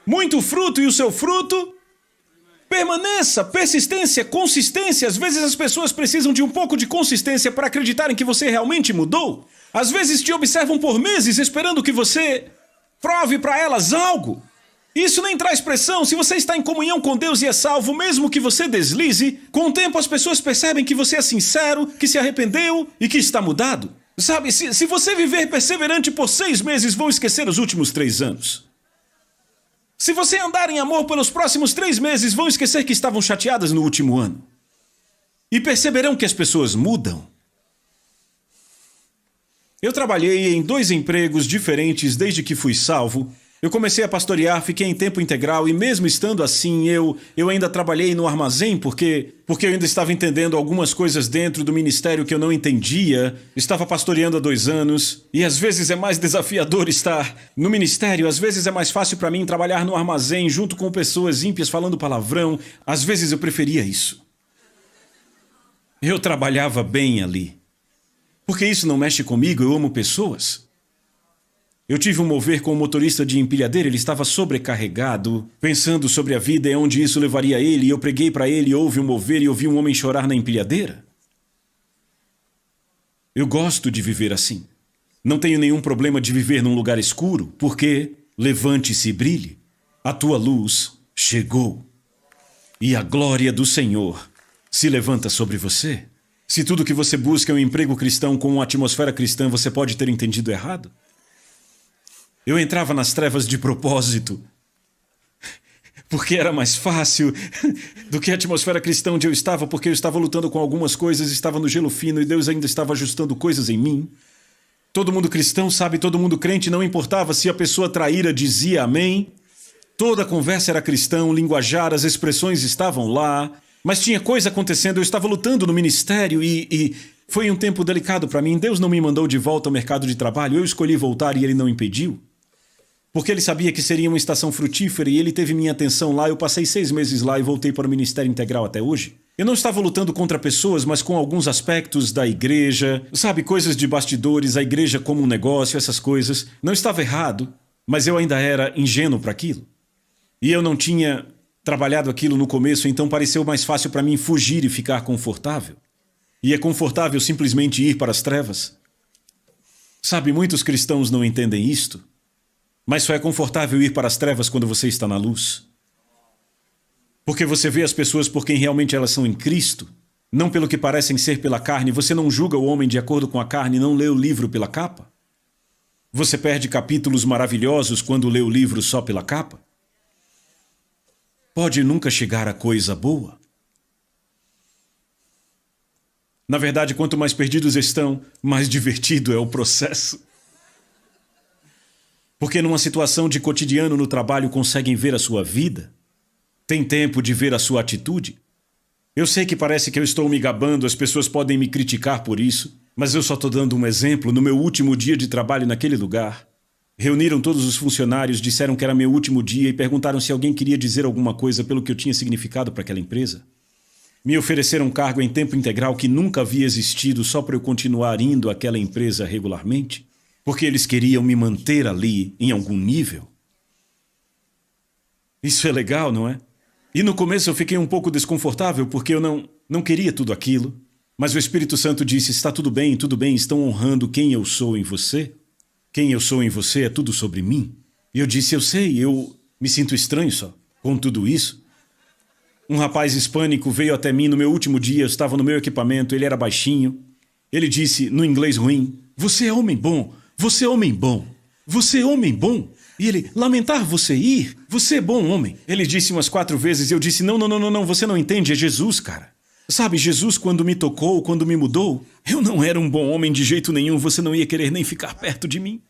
S1: muito fruto e o seu fruto permaneça, persistência, consistência. Às vezes as pessoas precisam de um pouco de consistência para acreditarem que você realmente mudou. Às vezes te observam por meses esperando que você prove para elas algo. Isso nem traz pressão. Se você está em comunhão com Deus e é salvo, mesmo que você deslize, com o tempo as pessoas percebem que você é sincero, que se arrependeu e que está mudado. Sabe, se você viver perseverante por 6 meses, vão esquecer os últimos 3 anos. Se você andar em amor pelos próximos 3 meses, vão esquecer que estavam chateadas no último ano. E perceberão que as pessoas mudam. Eu trabalhei em 2 empregos diferentes desde que fui salvo. Eu comecei a pastorear, fiquei em tempo integral e mesmo estando assim, eu ainda trabalhei no armazém porque eu ainda estava entendendo algumas coisas dentro do ministério que eu não entendia. Estava pastoreando há 2 anos e às vezes é mais desafiador estar no ministério, às vezes é mais fácil para mim trabalhar no armazém junto com pessoas ímpias falando palavrão. Às vezes eu preferia isso. Eu trabalhava bem ali. Porque isso não mexe comigo, eu amo pessoas. Eu tive um mover com um motorista de empilhadeira, ele estava sobrecarregado, pensando sobre a vida e onde isso levaria ele, e eu preguei para ele, houve um mover e ouvi um homem chorar na empilhadeira. Eu gosto de viver assim. Não tenho nenhum problema de viver num lugar escuro, porque levante-se e brilhe. A tua luz chegou. E a glória do Senhor se levanta sobre você. Se tudo que você busca é um emprego cristão com uma atmosfera cristã, você pode ter entendido errado. Eu entrava nas trevas de propósito, porque era mais fácil do que a atmosfera cristã onde eu estava, porque eu estava lutando com algumas coisas, estava no gelo fino e Deus ainda estava ajustando coisas em mim. Todo mundo cristão, sabe, todo mundo crente, não importava se a pessoa traíra dizia amém. Toda a conversa era cristã, o linguajar, as expressões estavam lá, mas tinha coisa acontecendo, eu estava lutando no ministério e foi um tempo delicado para mim. Deus não me mandou de volta ao mercado de trabalho, eu escolhi voltar e Ele não impediu. Porque Ele sabia que seria uma estação frutífera e Ele teve minha atenção lá. Eu passei 6 meses lá e voltei para o Ministério Integral até hoje. Eu não estava lutando contra pessoas, mas com alguns aspectos da igreja, sabe, coisas de bastidores, a igreja como um negócio, essas coisas. Não estava errado, mas eu ainda era ingênuo para aquilo. E eu não tinha trabalhado aquilo no começo, então pareceu mais fácil para mim fugir e ficar confortável. E é confortável simplesmente ir para as trevas. Sabe, muitos cristãos não entendem isto. Mas só é confortável ir para as trevas quando você está na luz. Porque você vê as pessoas por quem realmente elas são em Cristo, não pelo que parecem ser pela carne. Você não julga o homem de acordo com a carne, não lê o livro pela capa. Você perde capítulos maravilhosos quando lê o livro só pela capa. Pode nunca chegar a coisa boa. Na verdade, quanto mais perdidos estão, mais divertido é o processo. Porque numa situação de cotidiano no trabalho conseguem ver a sua vida? Tem tempo de ver a sua atitude? Eu sei que parece que eu estou me gabando, as pessoas podem me criticar por isso, mas eu só estou dando um exemplo. No meu último dia de trabalho naquele lugar, reuniram todos os funcionários, disseram que era meu último dia e perguntaram se alguém queria dizer alguma coisa pelo que eu tinha significado para aquela empresa. Me ofereceram um cargo em tempo integral que nunca havia existido só para eu continuar indo àquela empresa regularmente. Porque eles queriam me manter ali em algum nível. Isso é legal, não é? E no começo eu fiquei um pouco desconfortável porque eu não queria tudo aquilo. Mas o Espírito Santo disse, está tudo bem, estão honrando quem eu sou em você. Quem eu sou em você é tudo sobre mim. E eu disse, eu sei, eu me sinto estranho só com tudo isso. Um rapaz hispânico veio até mim no meu último dia, eu estava no meu equipamento, ele era baixinho. Ele disse, no inglês ruim, você é homem bom. Você é homem bom. Você é homem bom. E ele, lamentar você ir? Você é bom homem. Ele disse umas 4 vezes e eu disse, não, você não entende, é Jesus, cara. Sabe, Jesus quando me tocou, quando me mudou, eu não era um bom homem de jeito nenhum, você não ia querer nem ficar perto de mim.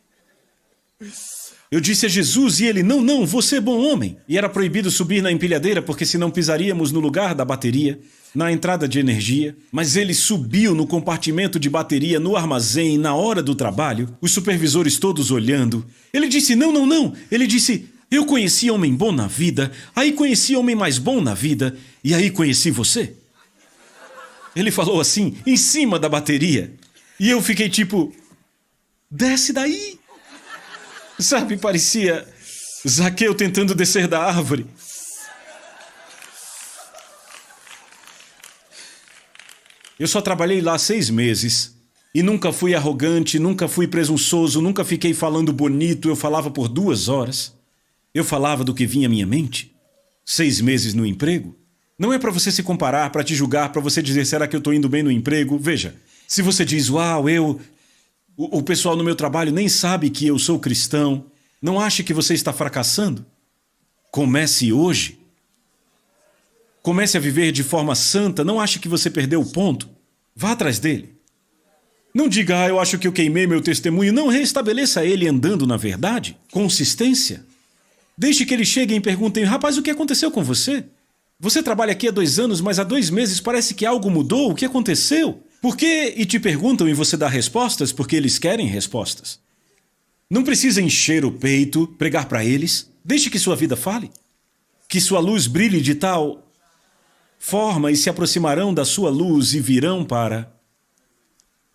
S1: Eu disse a Jesus e ele, não, você é bom homem. E era proibido subir na empilhadeira porque senão pisaríamos no lugar da bateria, na entrada de energia. Mas ele subiu no compartimento de bateria, no armazém, na hora do trabalho, os supervisores todos olhando. Ele disse, não. Ele disse, eu conheci homem bom na vida, aí conheci homem mais bom na vida, e aí conheci você. Ele falou assim, em cima da bateria. E eu fiquei tipo, desce daí. Sabe, parecia Zaqueu tentando descer da árvore. Eu só trabalhei lá 6 meses. E nunca fui arrogante, nunca fui presunçoso, nunca fiquei falando bonito, eu falava por 2 horas. Eu falava do que vinha à minha mente. 6 meses no emprego. Não é para você se comparar, para te julgar, para você dizer, será que eu estou indo bem no emprego? Veja, se você diz, uau, o pessoal no meu trabalho nem sabe que eu sou cristão. Não ache que você está fracassando? Comece hoje. Comece a viver de forma santa. Não ache que você perdeu o ponto. Vá atrás dele. Não diga, eu acho que eu queimei meu testemunho. Não, restabeleça ele andando na verdade. Consistência. Deixe que eles cheguem e perguntem, rapaz, o que aconteceu com você? Você trabalha aqui há 2 anos, mas há 2 meses parece que algo mudou. O que aconteceu? Por quê? E te perguntam e você dá respostas porque eles querem respostas. Não precisa encher o peito, pregar para eles. Deixe que sua vida fale. Que sua luz brilhe de tal forma e se aproximarão da sua luz e virão para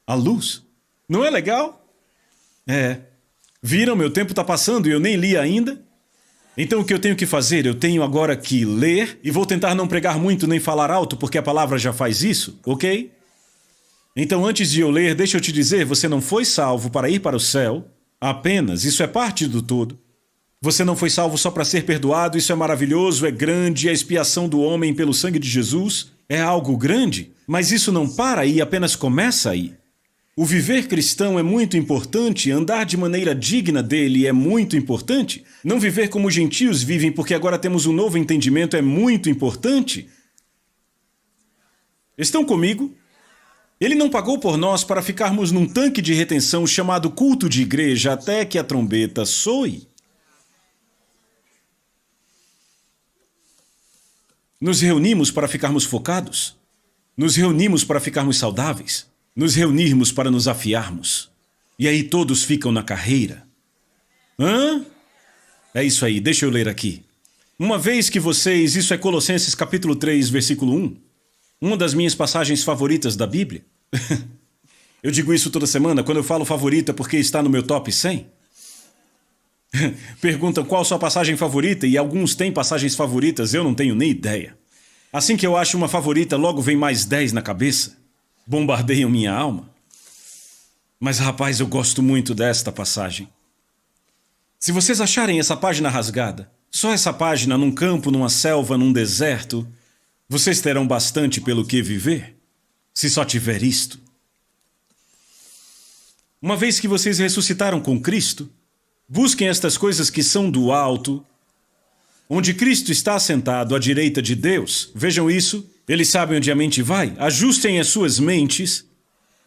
S1: a luz. Não é legal? É. Viram? Meu tempo está passando e eu nem li ainda. Então o que eu tenho que fazer? Eu tenho agora que ler e vou tentar não pregar muito nem falar alto porque a palavra já faz isso, ok? Então antes de eu ler, deixa eu te dizer, você não foi salvo para ir para o céu apenas, isso é parte do todo. Você não foi salvo só para ser perdoado, isso é maravilhoso, é grande, é a expiação do homem pelo sangue de Jesus. é algo grande, mas isso não para aí, apenas começa aí. O viver cristão é muito importante, andar de maneira digna dele é muito importante. Não viver como os gentios vivem porque agora temos um novo entendimento é muito importante. Estão comigo? Ele não pagou por nós para ficarmos num tanque de retenção chamado culto de igreja até que a trombeta soe. Nos reunimos para ficarmos focados. Nos reunimos para ficarmos saudáveis. Nos reunirmos para nos afiarmos. E aí todos ficam na carreira. Hã? É isso aí, deixa eu ler aqui. Uma vez que vocês... Isso é Colossenses capítulo 3, versículo 1. Uma das minhas passagens favoritas da Bíblia. Eu digo isso toda semana, quando eu falo favorita porque está no meu top 100. Perguntam qual sua passagem favorita e alguns têm passagens favoritas, eu não tenho nem ideia. Assim que eu acho uma favorita, logo vem mais 10 na cabeça. Bombardeiam minha alma. Mas rapaz, eu gosto muito desta passagem. Se vocês acharem essa página rasgada, só essa página num campo, numa selva, num deserto, vocês terão bastante pelo que viver, se só tiver isto. Uma vez que vocês ressuscitaram com Cristo, busquem estas coisas que são do alto, onde Cristo está assentado à direita de Deus. Vejam isso. Eles sabem onde a mente vai. Ajustem as suas mentes.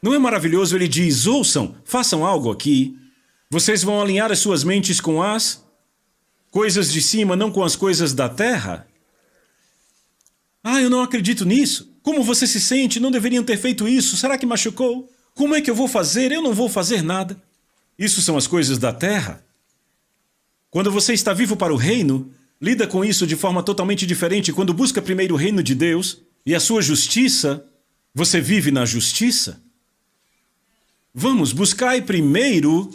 S1: Não é maravilhoso? Ele diz, ouçam, façam algo aqui. Vocês vão alinhar as suas mentes com as coisas de cima, não com as coisas da terra. Ah, eu não acredito nisso. Como você se sente? Não deveriam ter feito isso. Será que machucou? Como é que eu vou fazer? Eu não vou fazer nada. Isso são as coisas da terra. Quando você está vivo para o reino, lida com isso de forma totalmente diferente. Quando busca primeiro o reino de Deus e a sua justiça, você vive na justiça. Vamos, buscai primeiro,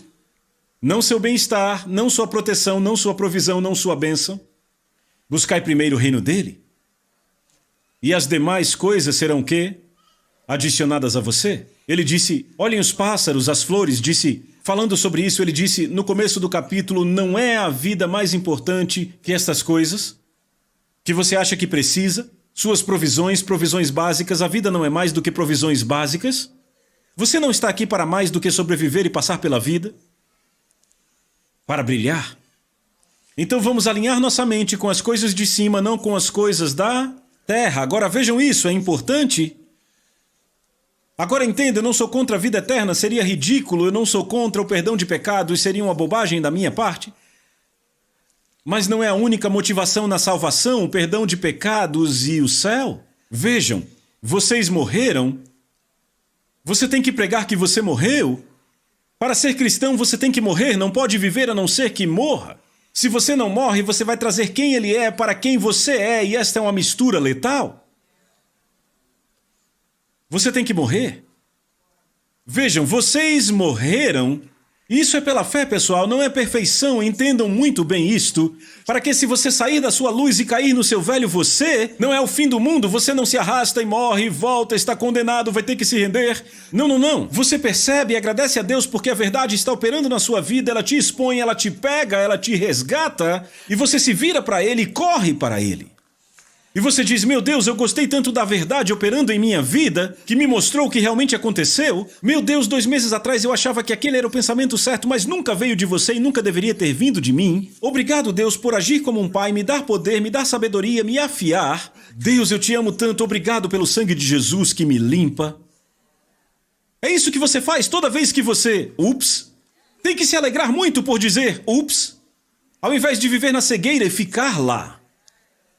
S1: não seu bem-estar, não sua proteção, não sua provisão, não sua bênção. Buscai primeiro o reino dele. E as demais coisas serão o quê? Adicionadas a você. Ele disse, olhem os pássaros, as flores, disse... Falando sobre isso, ele disse, no começo do capítulo, não é a vida mais importante que estas coisas? Que você acha que precisa? Suas provisões, provisões básicas, a vida não é mais do que provisões básicas? Você não está aqui para mais do que sobreviver e passar pela vida? Para brilhar? Então vamos alinhar nossa mente com as coisas de cima, não com as coisas da terra. Agora vejam isso, é importante... Agora entenda, eu não sou contra a vida eterna, seria ridículo, eu não sou contra o perdão de pecados, seria uma bobagem da minha parte. Mas não é a única motivação na salvação, o perdão de pecados e o céu? Vejam, vocês morreram. Você tem que pregar que você morreu. Para ser cristão você tem que morrer, não pode viver a não ser que morra. Se você não morre, você vai trazer quem ele é para quem você é, e esta é uma mistura letal. Você tem que morrer. Vejam, vocês morreram. Isso é pela fé, pessoal, não é perfeição. Entendam muito bem isto. Para que se você sair da sua luz e cair no seu velho você, não é o fim do mundo. Você não se arrasta e morre, volta, está condenado, vai ter que se render. Não, não, não. Você percebe e agradece a Deus porque a verdade está operando na sua vida. Ela te expõe, ela te pega, ela te resgata. E você se vira para Ele e corre para Ele. E você diz, meu Deus, eu gostei tanto da verdade operando em minha vida, que me mostrou o que realmente aconteceu. Meu Deus, 2 meses atrás eu achava que aquele era o pensamento certo, mas nunca veio de você e nunca deveria ter vindo de mim. Obrigado, Deus, por agir como um pai, me dar poder, me dar sabedoria, me afiar. Deus, eu te amo tanto, obrigado pelo sangue de Jesus que me limpa. É isso que você faz toda vez que você, ups, tem que se alegrar muito por dizer, ups, ao invés de viver na cegueira e ficar lá.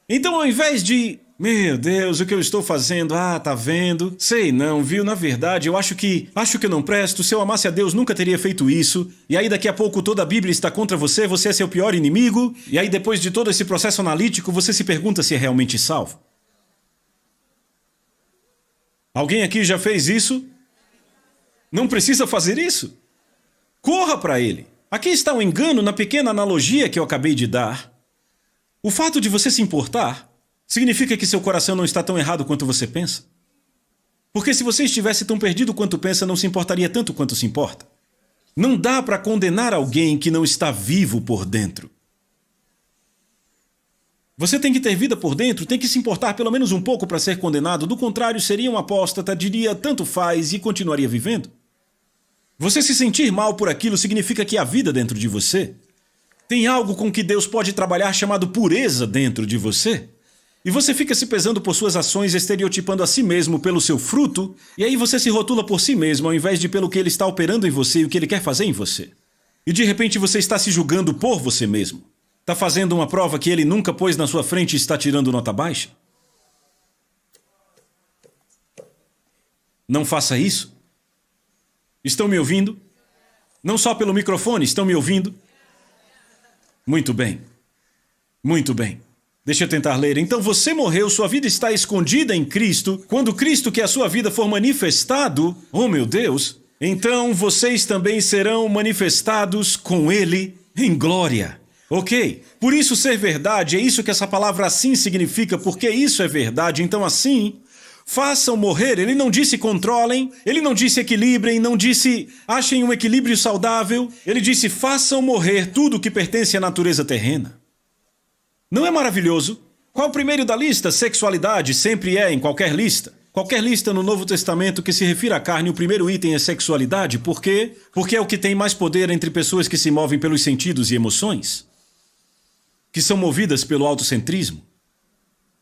S1: Então, ao invés de, meu Deus, o que eu estou fazendo? Ah, tá vendo? Sei não, viu? Na verdade, eu acho que eu não presto. Se eu amasse a Deus, nunca teria feito isso. E aí, daqui a pouco, toda a Bíblia está contra você, você é seu pior inimigo. E aí, depois de todo esse processo analítico, você se pergunta se é realmente salvo. Alguém aqui já fez isso? Não precisa fazer isso. Corra para Ele. Aqui está um engano na pequena analogia que eu acabei de dar. O fato de você se importar significa que seu coração não está tão errado quanto você pensa. Porque se você estivesse tão perdido quanto pensa, não se importaria tanto quanto se importa. Não dá para condenar alguém que não está vivo por dentro. Você tem que ter vida por dentro, tem que se importar pelo menos um pouco para ser condenado, do contrário seria um apóstata, diria tanto faz e continuaria vivendo. Você se sentir mal por aquilo significa que há vida dentro de você. Tem algo com que Deus pode trabalhar chamado pureza dentro de você. E você fica se pesando por suas ações, estereotipando a si mesmo pelo seu fruto, e aí você se rotula por si mesmo ao invés de pelo que ele está operando em você e o que ele quer fazer em você. E de repente você está se julgando por você mesmo. Está fazendo uma prova que ele nunca pôs na sua frente e está tirando nota baixa? Não faça isso. Estão me ouvindo? Não só pelo microfone, estão me ouvindo? Muito bem. Muito bem. Deixa eu tentar ler. Então você morreu, sua vida está escondida em Cristo. Quando Cristo, que é a sua vida, for manifestado, oh meu Deus, então vocês também serão manifestados com Ele em glória. Ok? Por isso ser verdade, é isso que essa palavra assim significa, porque isso é verdade. Então assim, façam morrer. Ele não disse controlem, ele não disse equilibrem, não disse achem um equilíbrio saudável. Ele disse façam morrer tudo que pertence à natureza terrena. Não é maravilhoso? Qual o primeiro da lista? Sexualidade sempre é em qualquer lista. Qualquer lista no Novo Testamento que se refira à carne, o primeiro item é sexualidade. Por quê? Porque é o que tem mais poder entre pessoas que se movem pelos sentidos e emoções, que são movidas pelo autocentrismo.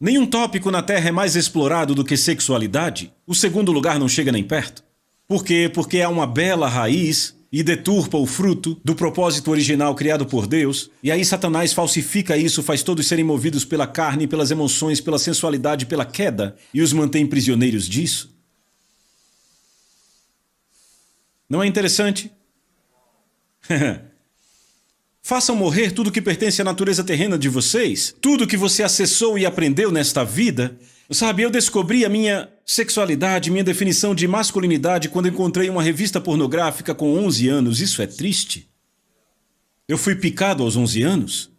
S1: Nenhum tópico na Terra é mais explorado do que sexualidade. O segundo lugar não chega nem perto. Por quê? Porque há uma bela raiz e deturpa o fruto do propósito original criado por Deus, e aí Satanás falsifica isso, faz todos serem movidos pela carne, pelas emoções, pela sensualidade, pela queda, e os mantém prisioneiros disso. Não é interessante? Façam morrer tudo que pertence à natureza terrena de vocês, tudo que você acessou e aprendeu nesta vida. Sabe, eu descobri a minha sexualidade, minha definição de masculinidade quando encontrei uma revista pornográfica com 11 anos. Isso é triste. Eu fui picado aos 11 anos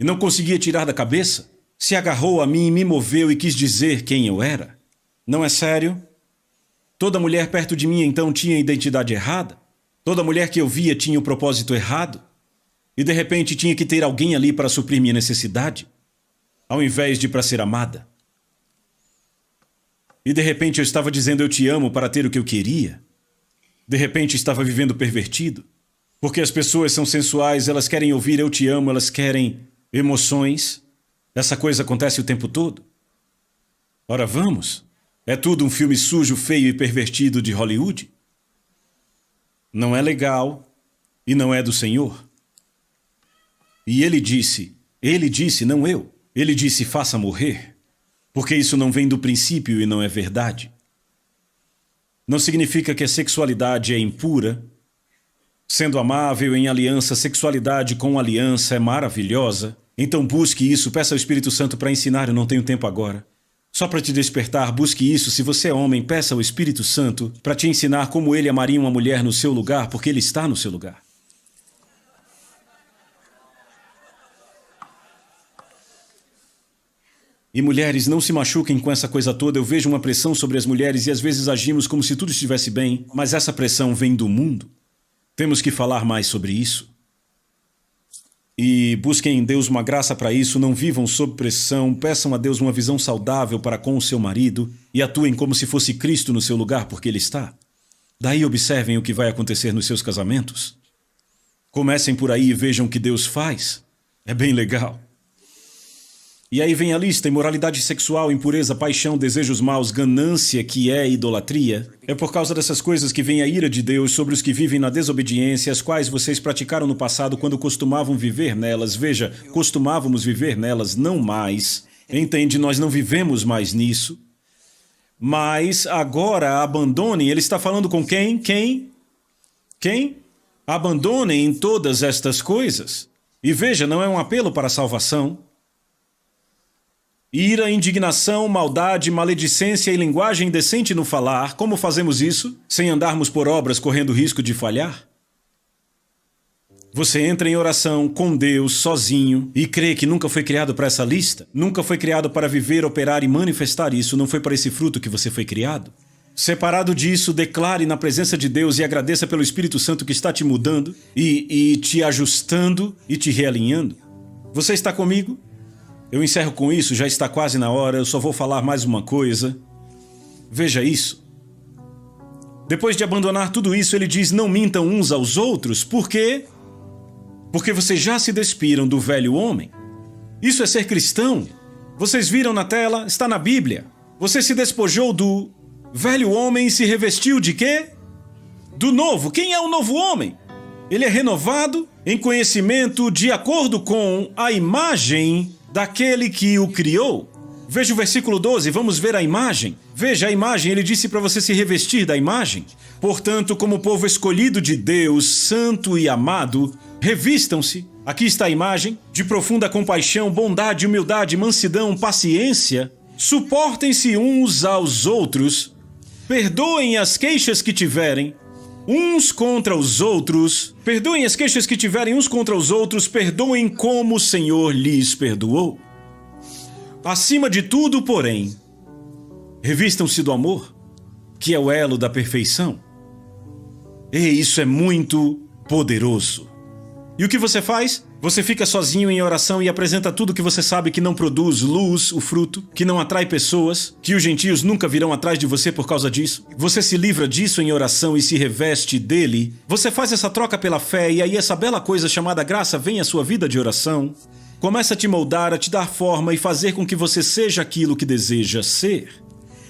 S1: e não conseguia tirar da cabeça. Se agarrou a mim, me moveu e quis dizer quem eu era. Não é sério? Toda mulher perto de mim então tinha a identidade errada. Toda mulher que eu via tinha o propósito errado. E de repente tinha que ter alguém ali para suprir minha necessidade, ao invés de para ser amada. E de repente eu estava dizendo eu te amo para ter o que eu queria. De repente estava vivendo pervertido. Porque as pessoas são sensuais, elas querem ouvir eu te amo, elas querem emoções. Essa coisa acontece o tempo todo. Ora vamos, é tudo um filme sujo, feio e pervertido de Hollywood. Não é legal e não é do Senhor. E ele disse, não eu, ele disse faça morrer. Porque isso não vem do princípio e não é verdade. Não significa que a sexualidade é impura. Sendo amável em aliança, sexualidade com aliança é maravilhosa. Então busque isso, peça ao Espírito Santo para ensinar, eu não tenho tempo agora. Só para te despertar, busque isso. Se você é homem, peça ao Espírito Santo para te ensinar como ele amaria uma mulher no seu lugar, porque ele está no seu lugar. E mulheres, não se machuquem com essa coisa toda. Eu vejo uma pressão sobre as mulheres e às vezes agimos como se tudo estivesse bem, mas essa pressão vem do mundo. Temos que falar mais sobre isso. E busquem em Deus uma graça para isso, não vivam sob pressão, peçam a Deus uma visão saudável para com o seu marido e atuem como se fosse Cristo no seu lugar, porque Ele está. Daí observem o que vai acontecer nos seus casamentos. Comecem por aí e vejam o que Deus faz. É bem legal. E aí vem a lista: imoralidade sexual, impureza, paixão, desejos maus, ganância, que é idolatria. É por causa dessas coisas que vem a ira de Deus sobre os que vivem na desobediência, as quais vocês praticaram no passado quando costumavam viver nelas. Veja, costumávamos viver nelas, não mais. Entende? Nós não vivemos mais nisso. Mas agora abandonem. Ele está falando com quem? Quem? Abandonem todas estas coisas. E veja, não é um apelo para a salvação. Ira, indignação, maldade, maledicência e linguagem indecente no falar. Como fazemos isso? Sem andarmos por obras correndo risco de falhar? Você entra em oração com Deus, sozinho, e crê que nunca foi criado para essa lista? Nunca foi criado para viver, operar e manifestar isso? Não foi para esse fruto que você foi criado? Separado disso, declare na presença de Deus e agradeça pelo Espírito Santo que está te mudando e te ajustando e te realinhando. Você está comigo? Eu encerro com isso, já está quase na hora, eu só vou falar mais uma coisa. Veja isso. Depois de abandonar tudo isso, ele diz: não mintam uns aos outros. Por quê? Porque vocês já se despiram do velho homem. Isso é ser cristão. Vocês viram na tela, está na Bíblia. Você se despojou do velho homem e se revestiu de quê? Do novo. Quem é o novo homem? Ele é renovado em conhecimento de acordo com a imagem daquele que o criou. Veja o versículo 12, vamos ver a imagem. Veja a imagem, ele disse para você se revestir da imagem. Portanto, como povo escolhido de Deus, santo e amado, revistam-se, aqui está a imagem, de profunda compaixão, bondade, humildade, mansidão, paciência. Suportem-se uns aos outros, perdoem as queixas que tiverem uns contra os outros, perdoem as queixas que tiverem uns contra os outros, perdoem como o Senhor lhes perdoou. Acima de tudo, porém, revistam-se do amor, que é o elo da perfeição. E isso é muito poderoso. E o que você faz? Você fica sozinho em oração e apresenta tudo que você sabe que não produz luz, o fruto, que não atrai pessoas, que os gentios nunca virão atrás de você por causa disso. Você se livra disso em oração e se reveste dele. Você faz essa troca pela fé e aí essa bela coisa chamada graça vem à sua vida de oração. Começa a te moldar, a te dar forma e fazer com que você seja aquilo que deseja ser.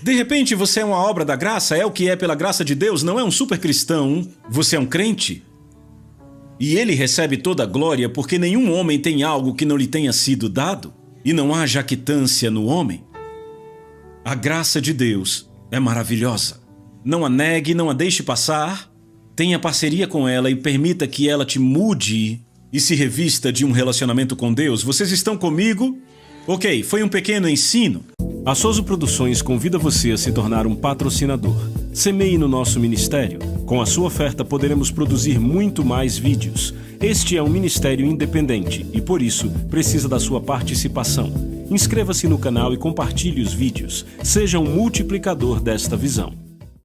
S1: De repente você é uma obra da graça, é o que é pela graça de Deus, não é um super cristão. Você é um crente. E ele recebe toda a glória porque nenhum homem tem algo que não lhe tenha sido dado. E não há jactância no homem. A graça de Deus é maravilhosa. Não a negue, não a deixe passar. Tenha parceria com ela e permita que ela te mude e se revista de um relacionamento com Deus. Vocês estão comigo? Ok, foi um pequeno ensino. A Sozo Produções convida você a se tornar um patrocinador. Semeie no nosso ministério. Com a sua oferta poderemos produzir muito mais vídeos. Este é um ministério independente e, por isso, precisa da sua participação. Inscreva-se no canal e compartilhe os vídeos. Seja um multiplicador desta visão.